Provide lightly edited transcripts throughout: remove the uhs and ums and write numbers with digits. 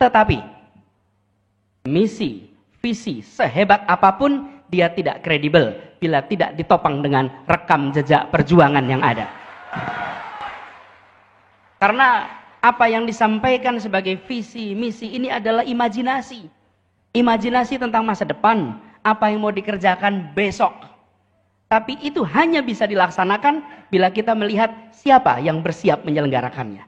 Tetapi misi, visi sehebat apapun dia tidak kredibel bila tidak ditopang dengan rekam jejak perjuangan yang ada. Karena apa yang disampaikan sebagai visi, misi ini adalah imajinasi. Imajinasi tentang masa depan, apa yang mau dikerjakan besok. Tapi itu hanya bisa dilaksanakan bila kita melihat siapa yang bersiap menyelenggarakannya.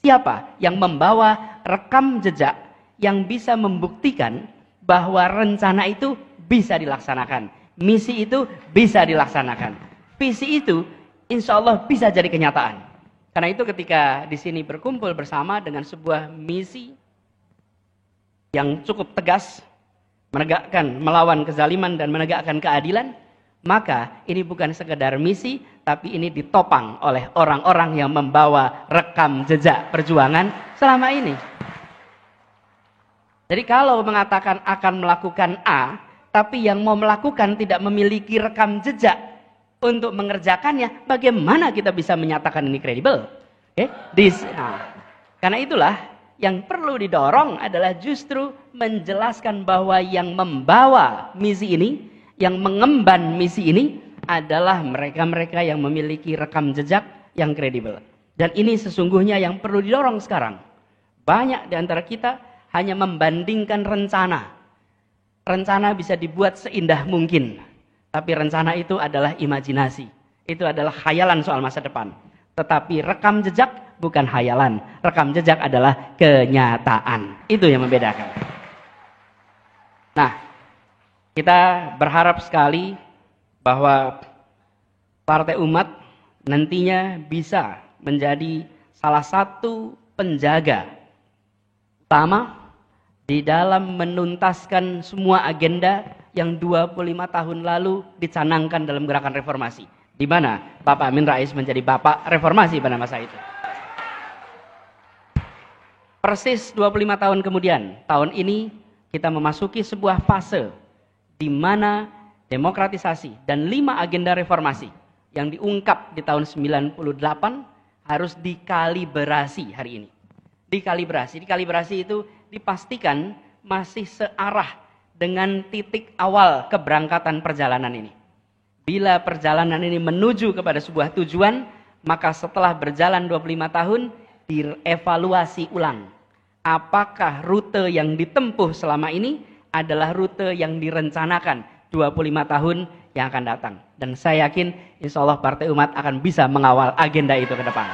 Siapa yang membawa rekam jejak yang bisa membuktikan bahwa rencana itu bisa dilaksanakan. Misi itu bisa dilaksanakan. Visi itu insya Allah bisa jadi kenyataan. Karena itu ketika di sini berkumpul bersama dengan sebuah misi yang cukup tegas, melawan kezaliman dan menegakkan keadilan, maka ini bukan sekedar misi, tapi ini ditopang oleh orang-orang yang membawa rekam jejak perjuangan selama ini. Jadi kalau mengatakan akan melakukan A, tapi yang mau melakukan tidak memiliki rekam jejak untuk mengerjakannya, bagaimana kita bisa menyatakan ini kredibel? Karena itulah yang perlu didorong adalah justru menjelaskan bahwa yang membawa misi ini, yang mengemban misi ini adalah mereka-mereka yang memiliki rekam jejak yang kredibel. Dan ini sesungguhnya yang perlu didorong sekarang. Banyak di antara kita hanya membandingkan rencana. Rencana bisa dibuat seindah mungkin. Tapi rencana itu adalah imajinasi. Itu adalah khayalan soal masa depan. Tetapi rekam jejak bukan khayalan. Rekam jejak adalah kenyataan. Itu yang membedakan. Nah, kita berharap sekali bahwa Partai Umat nantinya bisa menjadi salah satu penjaga utama di dalam menuntaskan semua agenda yang 25 tahun lalu dicanangkan dalam gerakan reformasi. Di mana Bapak Amin Rais menjadi Bapak Reformasi pada masa itu. Persis 25 tahun kemudian, tahun ini kita memasuki sebuah fase di mana demokratisasi dan 5 agenda reformasi yang diungkap di tahun 98 harus dikalibrasi hari ini. Dikalibrasi itu dipastikan masih searah dengan titik awal keberangkatan perjalanan ini. Bila perjalanan ini menuju kepada sebuah tujuan, maka setelah berjalan 25 tahun, dievaluasi ulang. Apakah rute yang ditempuh selama ini adalah rute yang direncanakan 25 tahun yang akan datang. Dan saya yakin insya Allah Partai Umat akan bisa mengawal agenda itu ke depan.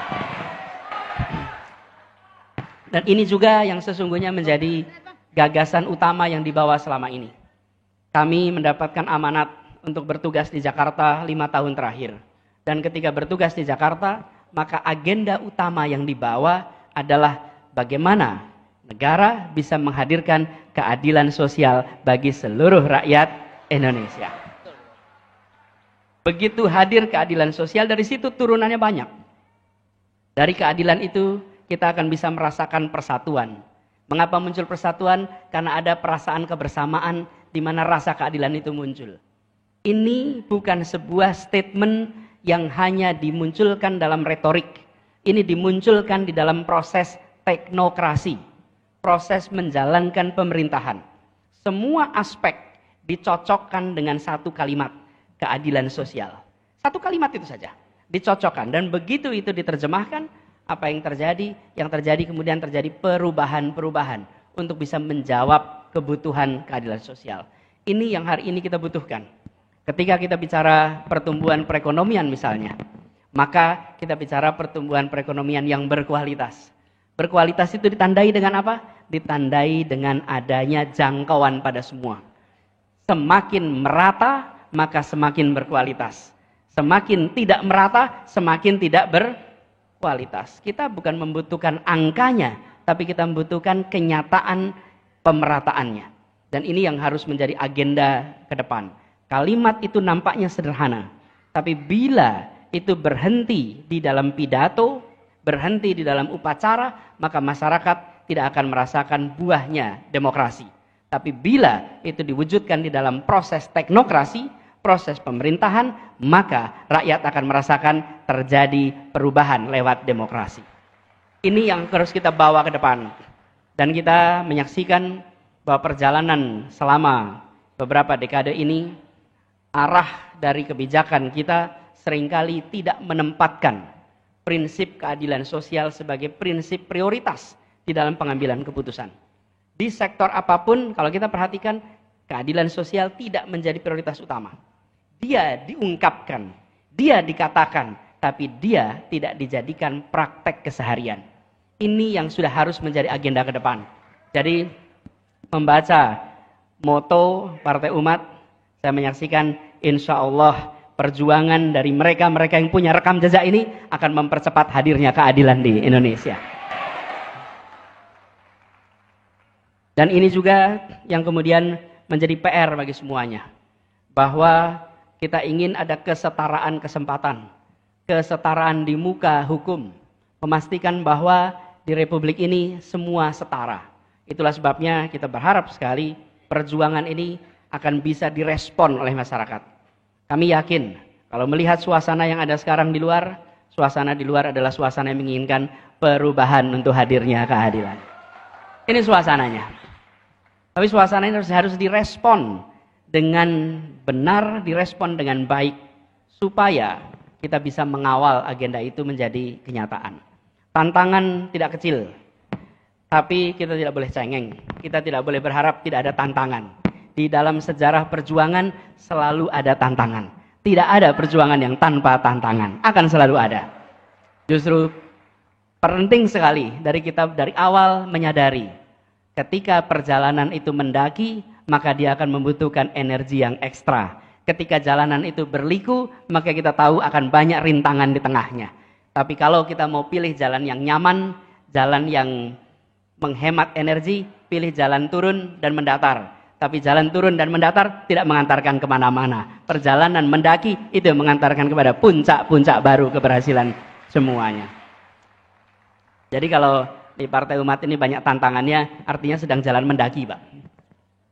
Dan ini juga yang sesungguhnya menjadi gagasan utama yang dibawa selama ini. Kami mendapatkan amanat untuk bertugas di Jakarta 5 tahun terakhir. Dan ketika bertugas di Jakarta, maka agenda utama yang dibawa adalah bagaimana negara bisa menghadirkan keadilan sosial bagi seluruh rakyat Indonesia. Begitu hadir keadilan sosial, dari situ turunannya banyak. Dari keadilan itu kita akan bisa merasakan persatuan. Mengapa muncul persatuan? Karena ada perasaan kebersamaan di mana rasa keadilan itu muncul. Ini bukan sebuah statement yang hanya dimunculkan dalam retorik. Ini dimunculkan di dalam proses teknokrasi. Proses menjalankan pemerintahan. Semua aspek dicocokkan dengan satu kalimat. Keadilan sosial. Satu kalimat itu saja. Dicocokkan. Dan begitu itu diterjemahkan, apa yang terjadi? Yang terjadi kemudian terjadi perubahan-perubahan. Untuk bisa menjawab kebutuhan keadilan sosial. Ini yang hari ini kita butuhkan. Ketika kita bicara pertumbuhan perekonomian misalnya, maka kita bicara pertumbuhan perekonomian yang berkualitas. Berkualitas itu ditandai dengan apa? Ditandai dengan adanya jangkauan pada semua. Semakin merata, maka semakin berkualitas. Semakin tidak merata, semakin tidak berkualitas. Kita bukan membutuhkan angkanya, tapi kita membutuhkan kenyataan pemerataannya. Dan ini yang harus menjadi agenda ke depan. Kalimat itu nampaknya sederhana, tapi bila itu berhenti di dalam pidato, berhenti di dalam upacara, maka masyarakat tidak akan merasakan buahnya demokrasi. Tapi bila itu diwujudkan di dalam proses teknokrasi, proses pemerintahan, maka rakyat akan merasakan terjadi perubahan lewat demokrasi. Ini yang harus kita bawa ke depan. Dan kita menyaksikan bahwa perjalanan selama beberapa dekade ini, arah dari kebijakan kita seringkali tidak menempatkan prinsip keadilan sosial sebagai prinsip prioritas di dalam pengambilan keputusan. Di sektor apapun, kalau kita perhatikan, keadilan sosial tidak menjadi prioritas utama. Dia diungkapkan, dia dikatakan, tapi dia tidak dijadikan praktek keseharian. Ini yang sudah harus menjadi agenda ke depan. Jadi, membaca moto Partai Umat, saya menyaksikan insya Allah perjuangan dari mereka-mereka yang punya rekam jejak ini akan mempercepat hadirnya keadilan di Indonesia. Dan ini juga yang kemudian menjadi PR bagi semuanya. Bahwa kita ingin ada kesetaraan kesempatan. Kesetaraan di muka hukum. Memastikan bahwa di Republik ini semua setara. Itulah sebabnya kita berharap sekali perjuangan ini akan bisa direspon oleh masyarakat. Kami yakin kalau melihat suasana yang ada sekarang di luar, suasana di luar adalah suasana yang menginginkan perubahan untuk hadirnya keadilan. Ini suasananya. Tapi suasana ini harus direspon dengan benar, direspon dengan baik, supaya kita bisa mengawal agenda itu menjadi kenyataan. Tantangan tidak kecil, tapi kita tidak boleh cengeng. Kita tidak boleh berharap tidak ada tantangan. Di dalam sejarah perjuangan selalu ada tantangan. Tidak ada perjuangan yang tanpa tantangan. Akan selalu ada. Justru penting sekali dari kita dari awal menyadari ketika perjalanan itu mendaki, maka dia akan membutuhkan energi yang ekstra. Ketika jalanan itu berliku, maka kita tahu akan banyak rintangan di tengahnya. Tapi kalau kita mau pilih jalan yang nyaman, jalan yang menghemat energi, pilih jalan turun dan mendatar. Tapi jalan turun dan mendatar tidak mengantarkan kemana-mana. Perjalanan mendaki itu mengantarkan kepada puncak-puncak baru keberhasilan semuanya. Jadi kalau di Partai Umat ini banyak tantangannya, artinya sedang jalan mendaki, Pak.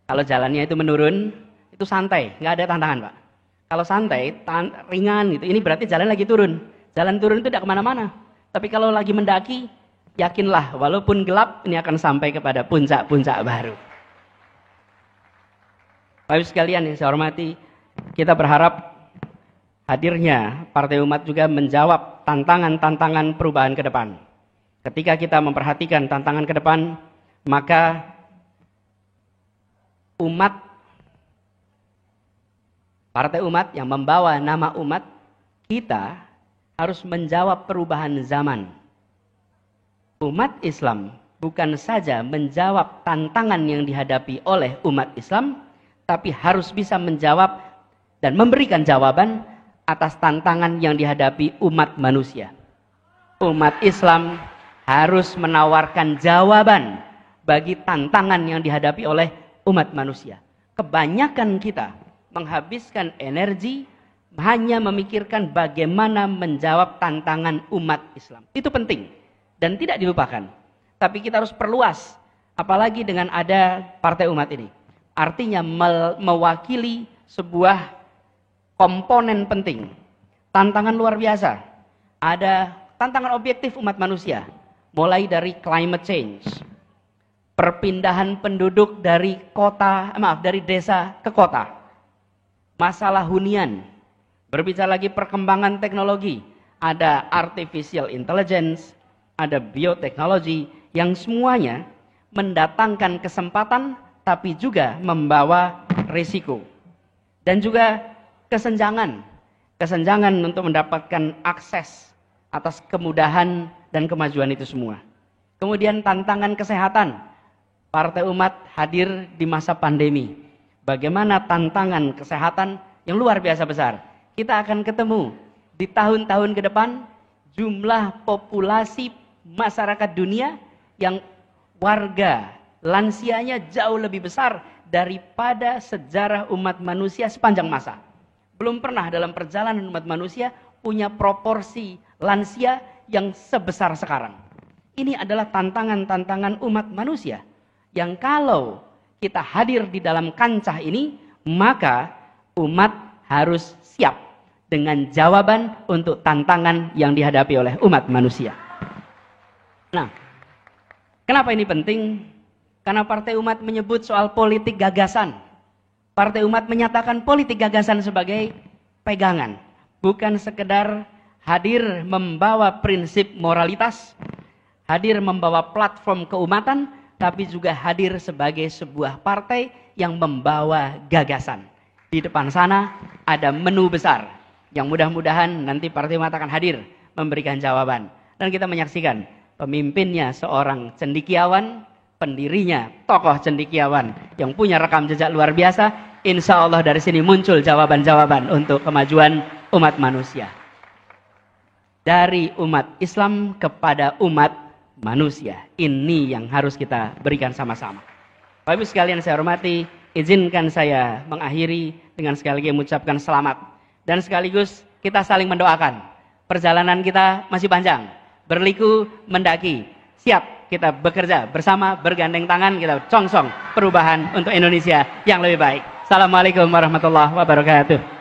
Kalau jalannya itu menurun, itu santai, nggak ada tantangan, Pak. Kalau santai, ringan gitu, ini berarti jalan lagi turun. Jalan turun itu tidak kemana-mana. Tapi kalau lagi mendaki, yakinlah walaupun gelap, ini akan sampai kepada puncak-puncak baru. Bapak sekalian yang saya hormati, kita berharap hadirnya Partai Umat juga menjawab tantangan-tantangan perubahan ke depan. Ketika kita memperhatikan tantangan ke depan, maka umat, Partai Umat yang membawa nama umat, kita harus menjawab perubahan zaman. Umat Islam bukan saja menjawab tantangan yang dihadapi oleh umat Islam, tapi harus bisa menjawab dan memberikan jawaban atas tantangan yang dihadapi umat manusia. Umat Islam harus menawarkan jawaban bagi tantangan yang dihadapi oleh umat manusia. Kebanyakan kita menghabiskan energi hanya memikirkan bagaimana menjawab tantangan umat Islam. Itu penting dan tidak dilupakan. Tapi kita harus perluas, apalagi dengan ada Partai Umat ini. Artinya mewakili sebuah komponen penting. Tantangan luar biasa. Ada tantangan objektif umat manusia. Mulai dari climate change. Perpindahan penduduk dari desa ke kota. Masalah hunian. Berbicara lagi perkembangan teknologi. Ada artificial intelligence. Ada bioteknologi. Yang semuanya mendatangkan kesempatan tapi juga membawa risiko. Dan juga kesenjangan. Kesenjangan untuk mendapatkan akses atas kemudahan dan kemajuan itu semua. Kemudian tantangan kesehatan. Partai Umat hadir di masa pandemi. Bagaimana tantangan kesehatan yang luar biasa besar. Kita akan ketemu di tahun-tahun ke depan jumlah populasi masyarakat dunia yang warga lansianya jauh lebih besar daripada sejarah umat manusia sepanjang masa. Belum pernah dalam perjalanan umat manusia punya proporsi lansia yang sebesar sekarang. Ini adalah tantangan-tantangan umat manusia. Yang kalau kita hadir di dalam kancah ini, maka umat harus siap dengan jawaban untuk tantangan yang dihadapi oleh umat manusia. Nah, kenapa ini penting? Karena Partai Umat menyebut soal politik gagasan. Partai Umat menyatakan politik gagasan sebagai pegangan. Bukan sekedar hadir membawa prinsip moralitas, hadir membawa platform keumatan, tapi juga hadir sebagai sebuah partai yang membawa gagasan. Di depan sana ada menu besar yang mudah-mudahan nanti Partai Umat akan hadir memberikan jawaban. Dan kita menyaksikan pemimpinnya seorang cendekiawan, pendirinya tokoh cendekiawan yang punya rekam jejak luar biasa. Insya Allah dari sini muncul jawaban-jawaban untuk kemajuan umat manusia. Dari umat Islam kepada umat manusia. Ini yang harus kita berikan sama-sama. Bapak Ibu sekalian saya hormati, izinkan saya mengakhiri dengan sekali lagi mengucapkan selamat. Dan sekaligus kita saling mendoakan. Perjalanan kita masih panjang. Berliku mendaki. Siap kita bekerja bersama, bergandeng tangan, kita congsong perubahan untuk Indonesia yang lebih baik. Assalamualaikum warahmatullahi wabarakatuh.